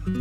Hi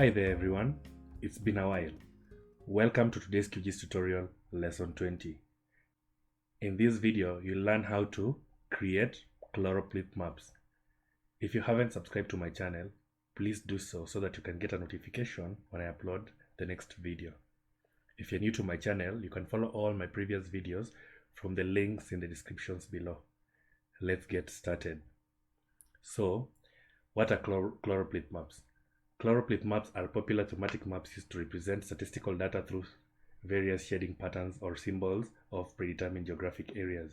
there everyone, it's been a while. Welcome to today's QGIS tutorial lesson 20. In this video, you'll learn how to create Choropleth maps. If you haven't subscribed to my channel, please do so that you can get a notification when I upload the next video. If you're new to my channel, you can follow all my previous videos from the links in the descriptions below. Let's get started. So, what are Choropleth maps? Choropleth maps are popular thematic maps used to represent statistical data through various shading patterns or symbols of predetermined geographic areas.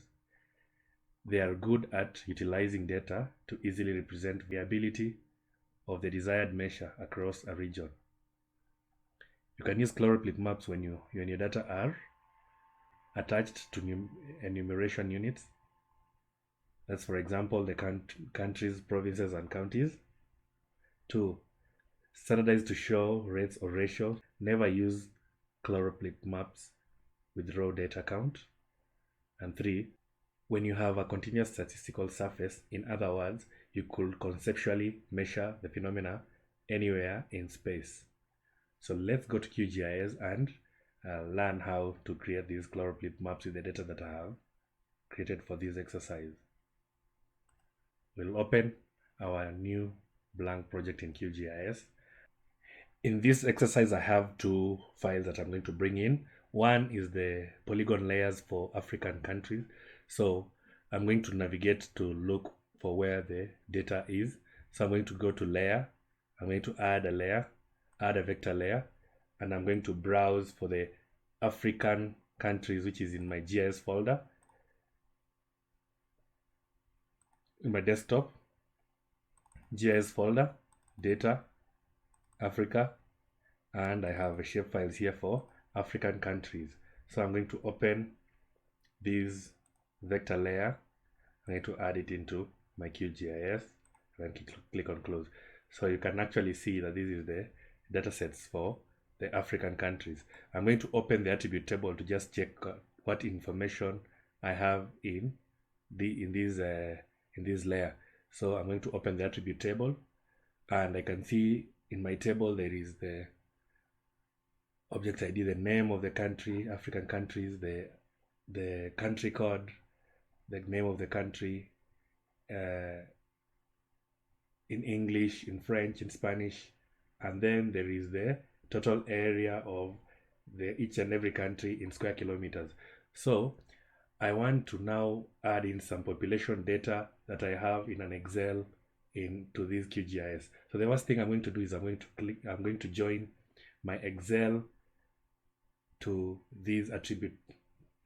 They are good at utilizing data to easily represent variability of the desired measure across a region. You can use Choropleth maps when your data are attached to enumeration units. That's, for example, the countries, provinces, and counties. 2. Standardized to show rates or ratios. Never use Choropleth maps with raw data count. And 3, when you have a continuous statistical surface, in other words, you could conceptually measure the phenomena anywhere in space. So let's go to QGIS and learn how to create these Choropleth maps with the data that I have created for this exercise. We'll open our new blank project in QGIS. In this exercise, I have two files that I'm going to bring in. One is the polygon layers for African countries. So I'm going to navigate to look for where the data is. So I'm going to go to layer. I'm going to add a layer, add a vector layer, and I'm going to browse for the African countries, which is in my GIS folder. In my desktop, GIS folder, data, Africa, and I have shape files here for African countries. So I'm going to open this vector layer. I'm going to add it into my QGIS and click on close. So you can actually see that this is the data sets for the African countries. I'm going to open the attribute table to just check what information I have in this layer. So I'm going to open the attribute table, and I can see in my table there is the object ID, the name of the country, African countries, the country code, the name of the country, in English, in French, in Spanish, and then there is the total area of each and every country in square kilometers. So I want to now add in some population data that I have in an Excel into this QGIS. So the first thing I'm going to do is I'm going to join my Excel to this attribute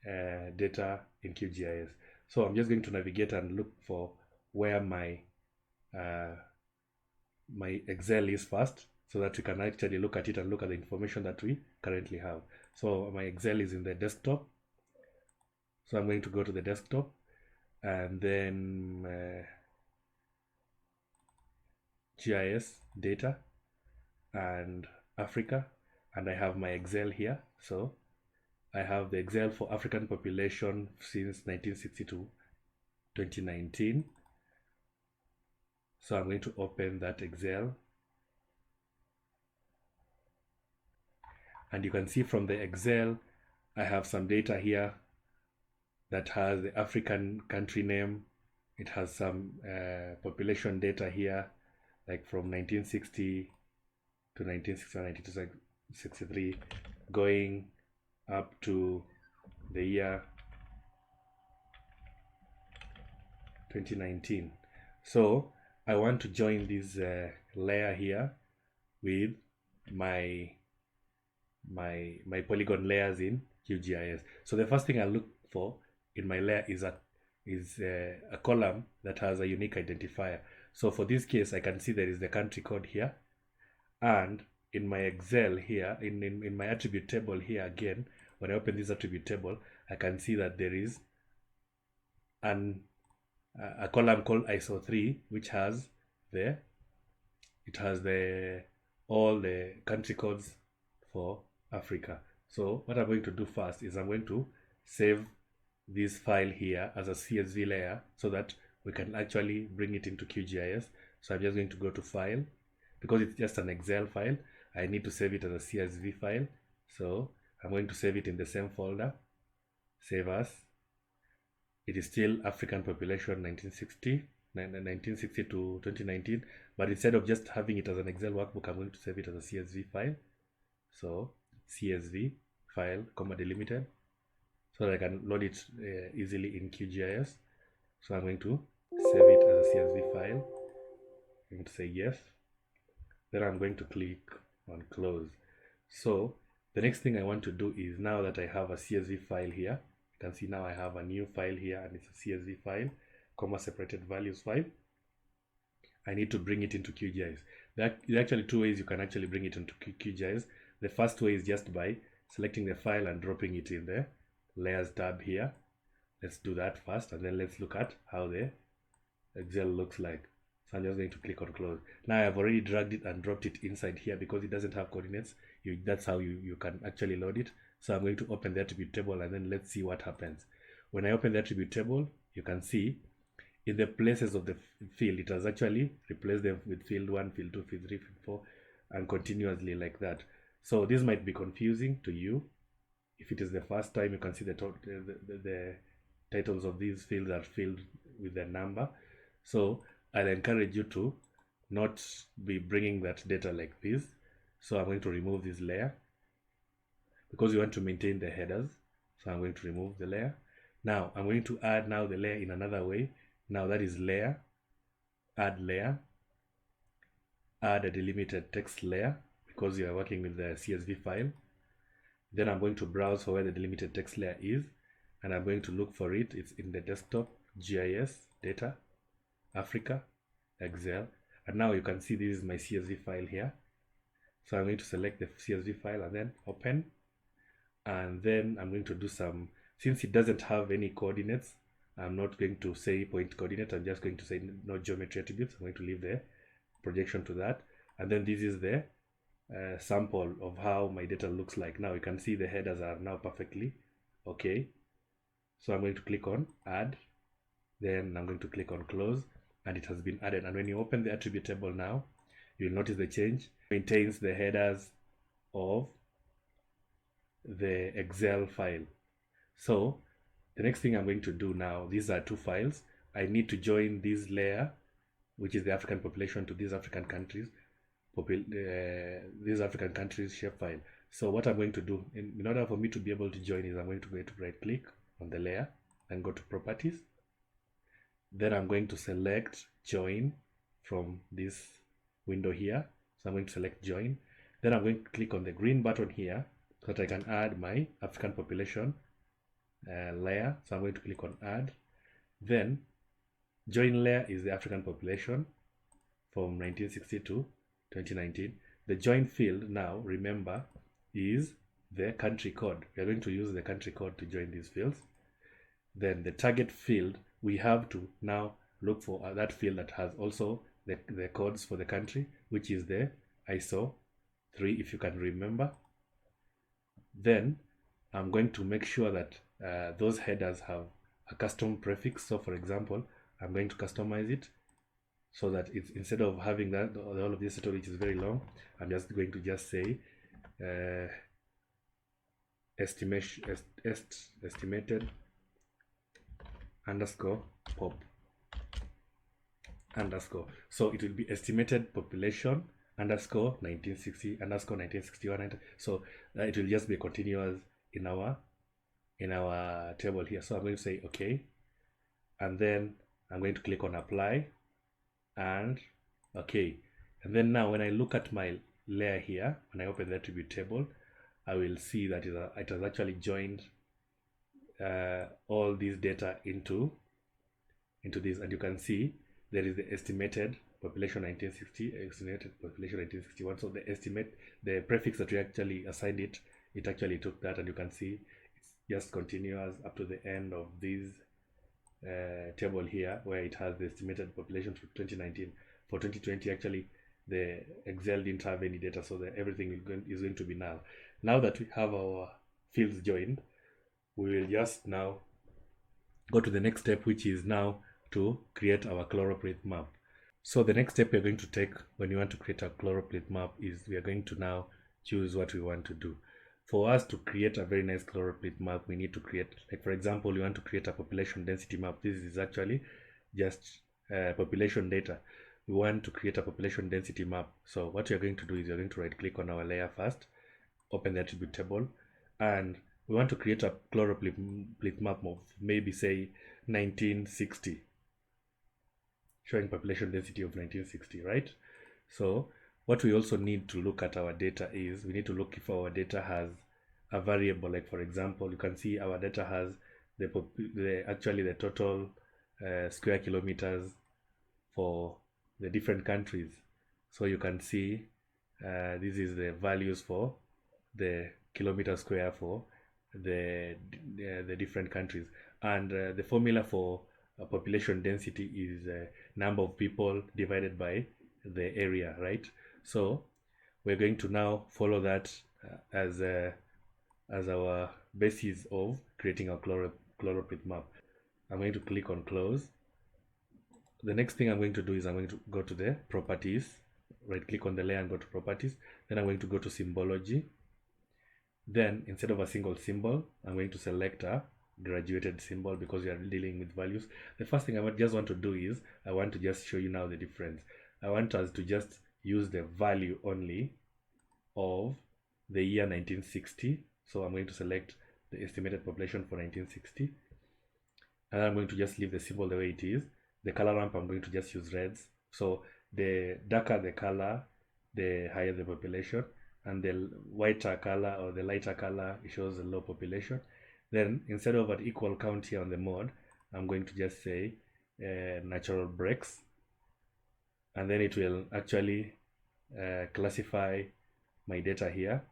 data in QGIS. So I'm just going to navigate and look for where my Excel is first, so that we can actually look at it and look at the information that we currently have. So my Excel is in the desktop. So I'm going to go to the desktop, and then GIS data and Africa, and I have my Excel here. So I have the Excel for African population since 1960 to 2019. So I'm going to open that Excel, and you can see from the Excel I have some data here that has the African country name. It has some population data here, like from 1960 to 1961, 1963, going up to the year 2019. So I want to join this layer here with my polygon layers in QGIS. So the first thing I look for in my layer is a column that has a unique identifier. So for this case, I can see there is the country code here, and in my Excel here, in my attribute table here again, when I open this attribute table, I can see that there is a column called ISO3, which has all the country codes for Africa. So what I'm going to do first is I'm going to save this file here as a CSV layer so that we can actually bring it into QGIS. So I'm just going to go to File. Because it's just an Excel file, I need to save it as a CSV file. So I'm going to save it in the same folder, Save As. It is still African population 1960 to 2019, but instead of just having it as an Excel workbook, I'm going to save it as a CSV file. So CSV file, delimited, so that I can load it easily in QGIS. So I'm going to save it as a CSV file. I'm going to say yes. Then I'm going to click on close. So the next thing I want to do is, now that I have a CSV file here, you can see now I have a new file here, and it's a CSV file, separated values file. I need to bring it into QGIS. There are actually two ways you can actually bring it into QGIS. The first way is just by selecting the file and dropping it in the layers tab here. Let's do that first, and then let's look at how the Excel looks like. So I'm just going to click on close. Now I've already dragged it and dropped it inside here because it doesn't have coordinates. That's how you can actually load it. So I'm going to open the attribute table, and then let's see what happens. When I open the attribute table, you can see in the places of the field, it has actually replaced them with field 1, field 2, field 3, field 4, and continuously like that. So this might be confusing to you. If it is the first time, you can see the titles of these fields are filled with a number. So I'll encourage you to not be bringing that data like this. So I'm going to remove this layer because we want to maintain the headers. So I'm going to remove the layer. Now I'm going to add now the layer in another way. Now that is layer, add a delimited text layer because you are working with the CSV file. Then I'm going to browse for where the delimited text layer is, and I'm going to look for it. It's in the desktop, GIS, data, Africa, Excel, and now you can see this is my CSV file here. So I'm going to select the CSV file and then open, and then I'm going to do some, since it doesn't have any coordinates, I'm not going to say point coordinate. I'm just going to say no geometry attributes. I'm going to leave the projection to that, and then this is the sample of how my data looks like. Now you can see the headers are now perfectly okay. So I'm going to click on add, then I'm going to click on close, and it has been added. And when you open the attribute table now, you'll notice the change. It maintains the headers of the Excel file. So the next thing I'm going to do now, these are two files. I need to join this layer, which is the African population, to these African countries, shapefile. So what I'm going to do, in order for me to be able to join, is I'm going to go to right click on the layer and go to properties. Then I'm going to select join from this window here. So I'm going to select join. Then I'm going to click on the green button here so that I can add my African population layer. So I'm going to click on add. Then join layer is the African population from 1960 to 2019. The join field now, remember, is the country code. We are going to use the country code to join these fields. Then the target field, we have to now look for that field that has also the codes for the country, which is the ISO 3, if you can remember. Then I'm going to make sure that those headers have a custom prefix. So for example, I'm going to customize it so that it's, instead of having that all of this title, which is very long, I'm just going to just say estimated underscore pop underscore. So it will be estimated population underscore 1960 underscore 1961. So it will just be continuous in our table here. So I'm going to say okay, and then I'm going to click on apply and okay. And then now when I look at my layer here, when I open the attribute table, I will see that it has actually joined all these data into this, and you can see there is the estimated population 1960, estimated population 1961. So the prefix that we actually assigned it actually took that, and you can see it's just continuous up to the end of this table here, where it has the estimated population for 2019. For 2020, actually, the Excel didn't have any data, so everything is going to be null. Now that we have our fields joined, we will just now go to the next step, which is now to create our Choropleth map. So the next step we're going to take when you want to create a Choropleth map is we are going to now choose what we want to do. For us to create a very nice Choropleth map, we need to create, like for example, you want to create a population density map. This is actually just population data. We want to create a population density map. So what you're going to do is you're going to right click on our layer first, open the attribute table, and we want to create a Choropleth map of maybe say 1960, showing population density of 1960, right? So what we also need to look at our data is we need to look if our data has a variable. Like for example, you can see our data has actually the total square kilometers for the different countries. So you can see this is the values for the kilometer square for the different countries, and the formula for population density is number of people divided by the area, right? So we're going to now follow that as our basis of creating our Choropleth map. I'm going to click on close. The next thing I'm going to do is I'm going to go to the properties, right click on the layer and go to properties. Then I'm going to go to symbology. Then instead of a single symbol, I'm going to select a graduated symbol because we are dealing with values. The first thing I just want to do is I want to just show you now the difference. I want us to just use the value only of the year 1960. So I'm going to select the estimated population for 1960, and I'm going to just leave the symbol the way it is. The color ramp, I'm going to just use reds. So the darker the color, the higher the population, and the whiter color or the lighter color shows a low population. Then instead of an equal count here on the mode, I'm going to just say natural breaks, and then it will actually classify my data here.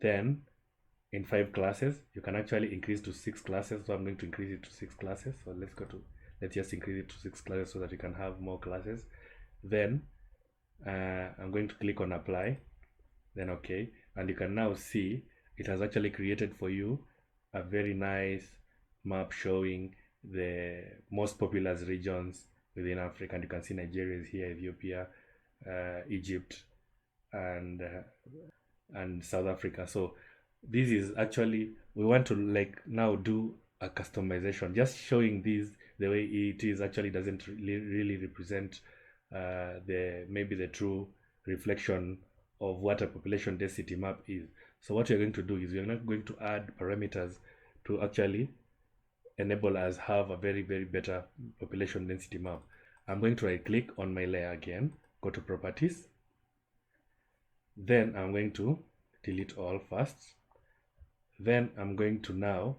Then in 5 classes, you can actually increase to 6 classes. So I'm going to increase it to 6 classes. So let's just increase it to 6 classes so that you can have more classes. Then I'm going to click on apply, then okay, and you can now see it has actually created for you a very nice map showing the most populous regions within Africa. And you can see Nigeria is here, Ethiopia, Egypt, and South Africa. So this is actually, we want to like now do a customization. Just showing this the way it is actually doesn't really represent maybe the true reflection of what a population density map is. So what we're going to do is we're not going to add parameters to actually enable us have a very better population density map. I'm going to right click on my layer again, go to properties, then I'm going to delete all first. Then I'm going to now,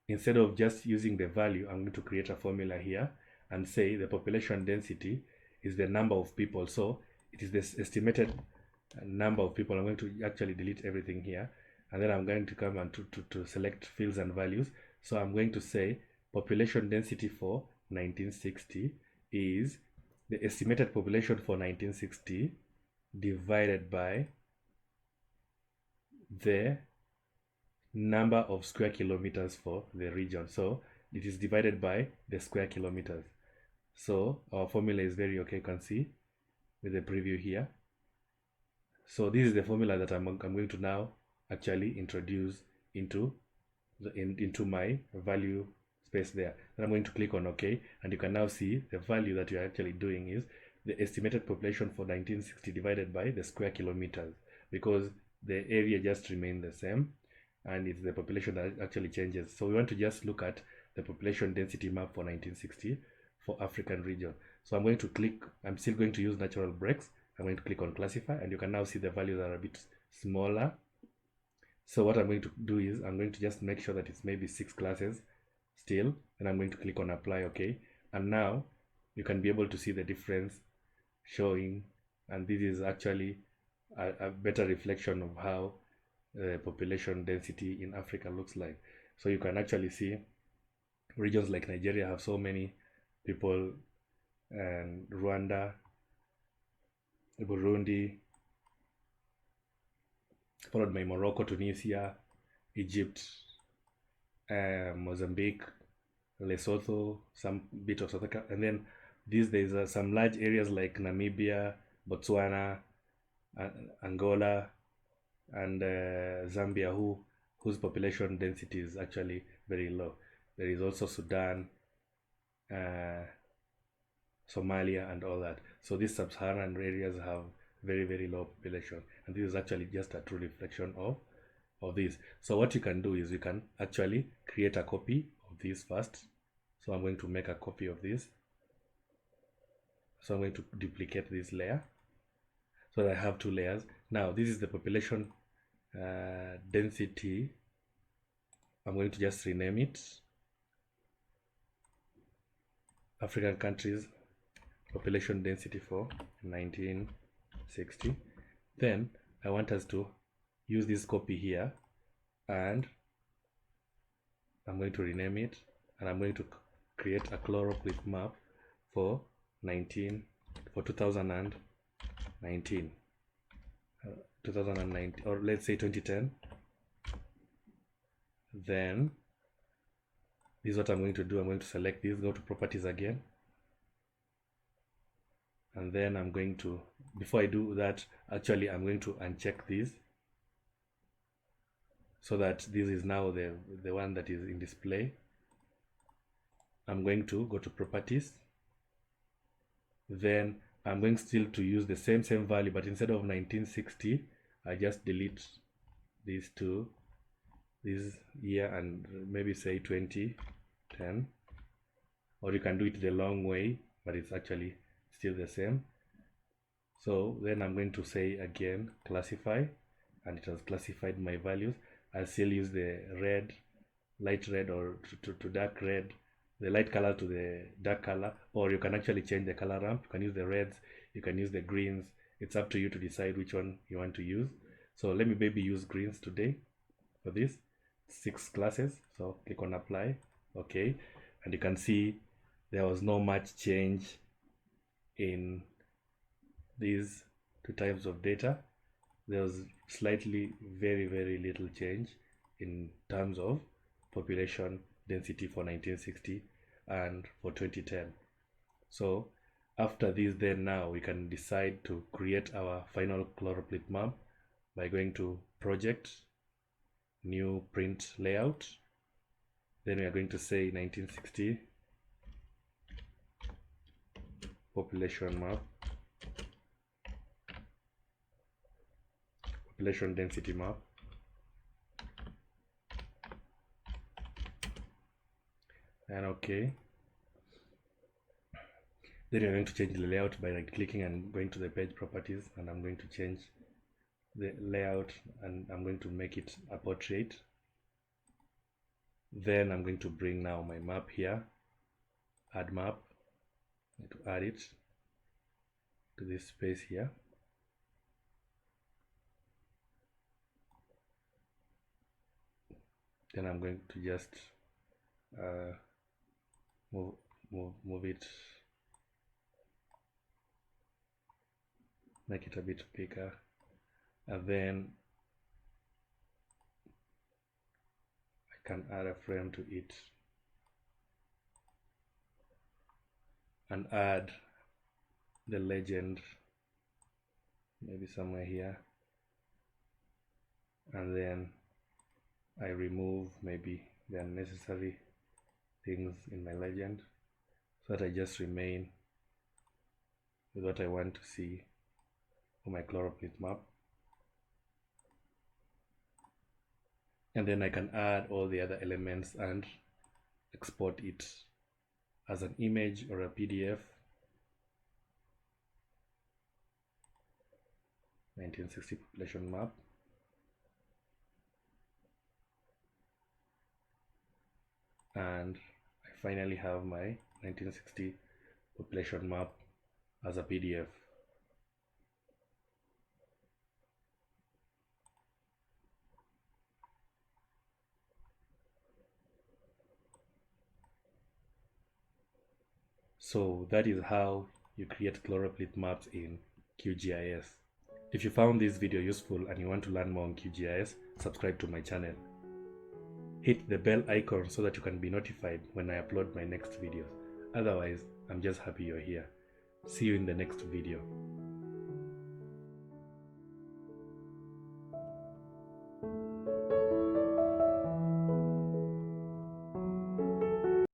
instead of just using the value, I'm going to create a formula here and say the population density is the number of people. So it is this estimated number of people. I'm going to actually delete everything here, and then I'm going to come and to select fields and values. So I'm going to say population density for 1960 is the estimated population for 1960 divided by the number of square kilometers for the region. So it is divided by the square kilometers. So our formula is very okay, you can see with the preview here. So this is the formula that I'm going to now actually introduce into my value space there. Then I'm going to click on OK, and you can now see the value that you're actually doing is the estimated population for 1960 divided by the square kilometers, because the area just remained the same and it's the population that actually changes. So we want to just look at the population density map for 1960 for African region. So I'm going to click, I'm still going to use natural breaks. I'm going to click on classify, and you can now see the values are a bit smaller. So what I'm going to do is I'm going to just make sure that it's maybe 6 classes still, and I'm going to click on apply, okay. And now you can be able to see the difference showing, and this is actually a better reflection of how population density in Africa looks like. So you can actually see regions like Nigeria have so many people, and Rwanda, Burundi, followed by Morocco, Tunisia, Egypt, Mozambique, Lesotho, some bit of South Africa, and then there's some large areas like Namibia, Botswana, Angola, and Zambia, whose population density is actually very low. There is also Sudan, Somalia, and all that. So these sub-Saharan areas have very low population, and this is actually just a true reflection of this. So what you can do is you can actually create a copy of this first. So I'm going to make a copy of this. So I'm going to duplicate this layer so that I have two layers. Now this is the population density. I'm going to just rename it African countries population density for 1960. Then I want us to use this copy here, and I'm going to rename it, and I'm going to create a Choropleth map for 2019, 2009, or let's say 2010. Then this is what I'm going to do. I'm going to select this, go to properties again, and then I'm going to, before I do that, actually I'm going to uncheck this so that this is now the one that is in display. I'm going to go to properties, then I'm going still to use the same value, but instead of 1960 I just delete these two, this year, and maybe say 2010, or you can do it the long way, but it's actually still the same. So then I'm going to say again classify, and it has classified my values. I'll still use the red, light red, or to dark red, the light color to the dark color, or you can actually change the color ramp. You can use the reds, you can use the greens. It's up to you to decide which one you want to use. So let me maybe use greens today for this 6 classes. So click on apply, okay, and you can see there was not much change in these two types of data. There was slightly very little change in terms of population density for 1960 and for 2010. So after this, then now we can decide to create our final Choropleth map by going to project, new print layout. Then we are going to say 1960 population map, population density map, and okay. Then you're going to change the layout by right clicking and going to the page properties, and I'm going to change the layout, and I'm going to make it a portrait. Then I'm going to bring now my map here, add map, to add it to this space here. Then I'm going to just move it, make it a bit bigger, and then I can add a frame to it and add the legend maybe somewhere here, and then I remove maybe the unnecessary things in my legend so that I just remain with what I want to see for my Choropleth map. And then I can add all the other elements and export it as an image or a PDF. 1960 population map. And I finally have my 1960 population map as a PDF. So that is how you create Choropleth maps in QGIS. If you found this video useful and you want to learn more on QGIS, subscribe to my channel. Hit the bell icon so that you can be notified when I upload my next videos. Otherwise, I'm just happy you're here. See you in the next video.